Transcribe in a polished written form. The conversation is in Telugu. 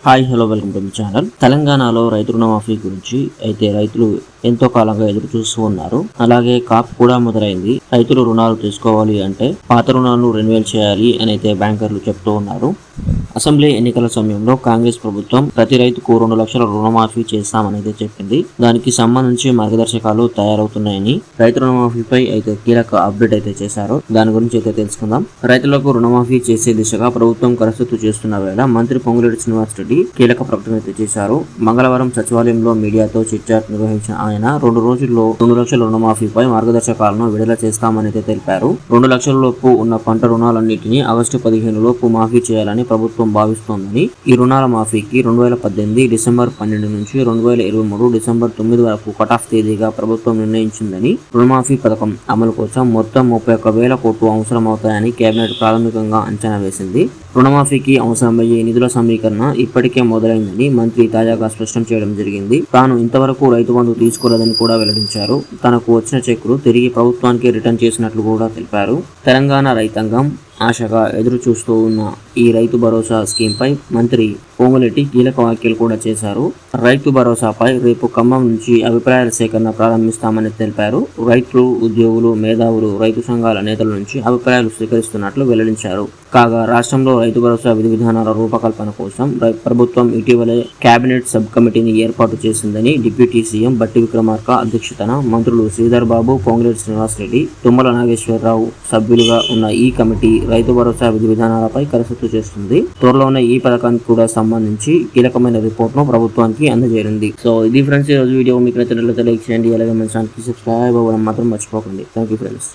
Hi hello welcome to my channel. తెలంగాణలో రైతు రుణమాఫీ గురించి అయితే రైతులు ఎంతో కాలంగా ఎదురు చూస్తూ ఉన్నారు. అలాగే కాపు కూడా మొదలైంది. రైతులు రుణాలు తీసుకోవాలి అంటే పాత రుణాలను రెన్యువల్ చేయాలి అని అయితే బ్యాంకర్లు చెప్తూ ఉన్నారు. అసెంబ్లీ ఎన్నికల సమయంలో కాంగ్రెస్ ప్రభుత్వం ప్రతి రైతుకు 2 లక్షల రుణమాఫీ చేస్తామని అయితే చెప్పింది. దానికి సంబంధించి మార్గదర్శకాలు తయారవుతున్నాయని రైతు రుణమాఫీపై అయితే కీలక అప్డేట్ అయితే చేశారు. దాని గురించి అయితే తెలుసుకుందాం. రైతులకు రుణమాఫీ చేసే దిశగా ప్రభుత్వం కసరత్తు చేస్తున్న వేళ మంత్రి పొంగులేటి శ్రీనివాస్ రెడ్డి కీలక ప్రకటన అయితే చేశారు. మంగళవారం సచివాలయంలో మీడియాతో చిట్చాట్ నిర్వహించిన ఆయన 2 రోజుల్లో 2 లక్షల రుణమాఫీపై మార్గదర్శకాలను విడుదల చేస్తామని అయితే తెలిపారు. 2 లక్షల లోపు ఉన్న పంట రుణాలన్నింటినీ ఆగస్టు 15 లోపు మాఫీ చేయాలని ప్రభుత్వం భావిస్తోందని, ఈ రుణాల మాఫీకి 2018 డిసెంబర్ 12 నుంచి 2023 డిసెంబర్ 9 వరకు కటాఫ్ తేదీగా ప్రభుత్వం నిర్ణయించిందని, రుణమాఫీ పథకం అమలు కోసం మొత్తం 31,000 కోట్లు అవసరమవుతాయని కేబినెట్ ప్రాథమికంగా అంచనా వేసింది. రుణమాఫీకి అవసరమయ్యే నిధుల సమీకరణ ఇప్పటికే మొదలైందని మంత్రి తాజాగా స్పష్టం చేయడం జరిగింది. తాను ఇంతవరకు రైతు బంధు తీసుకోలేదని కూడా వెల్లడించారు. తనకు వచ్చిన చెక్కులు తిరిగి ప్రభుత్వానికి రిటర్న్ చేసినట్లు కూడా తెలిపారు. తెలంగాణ రైతాంగం ఆశగా ఎదురు చూస్తూ ఉన్న ఈ రైతు భరోసా స్కీమ్ పై మంత్రి పొంగులేటి కీలక వ్యాఖ్యలు కూడా చేశారు. రైతు భరోసాపై రేపు ఖమ్మం నుంచి అభిప్రాయాల సేకరణ ప్రారంభిస్తామని తెలిపారు. రైతులు, ఉద్యోగులు, మేధావులు, రైతు సంఘాల నేతల నుంచి అభిప్రాయాలు స్వీకరిస్తున్నట్లు వెల్లడించారు. కాగా రాష్ట్రంలో రైతు భరోసా విధి విధానాల రూపకల్పన కోసం ప్రభుత్వం ఇటీవలే కేబినెట్ సబ్ కమిటీని ఏర్పాటు చేసిందని డిప్యూటీ సీఎం బట్టి విక్రమార్క అధ్యక్షతన మంత్రులు శ్రీధర్ బాబు, పొంగులేటి శ్రీనివాస్ రెడ్డి, తుమ్మల నాగేశ్వరరావు సభ్యులుగా ఉన్న ఈ కమిటీ రైతు భరోసా విధి విధానాలపై కసరత్తు చేస్తుంది. త్వరలోనే ఈ పథకానికి కూడా సంబంధించి కీలకమైన రిపోర్ట్ ను ప్రభుత్వానికి అందజేయనుంది. సో ఇది ఫ్రెండ్స్, ఈ రోజు వీడియో మీకు నచ్చినట్లయితే లైక్ చేయండి. అలాగే మన ఛానల్ కి సబ్స్క్రైబ్ అవ్వడం మాత్రం మర్చిపోకండి. Thank you friends.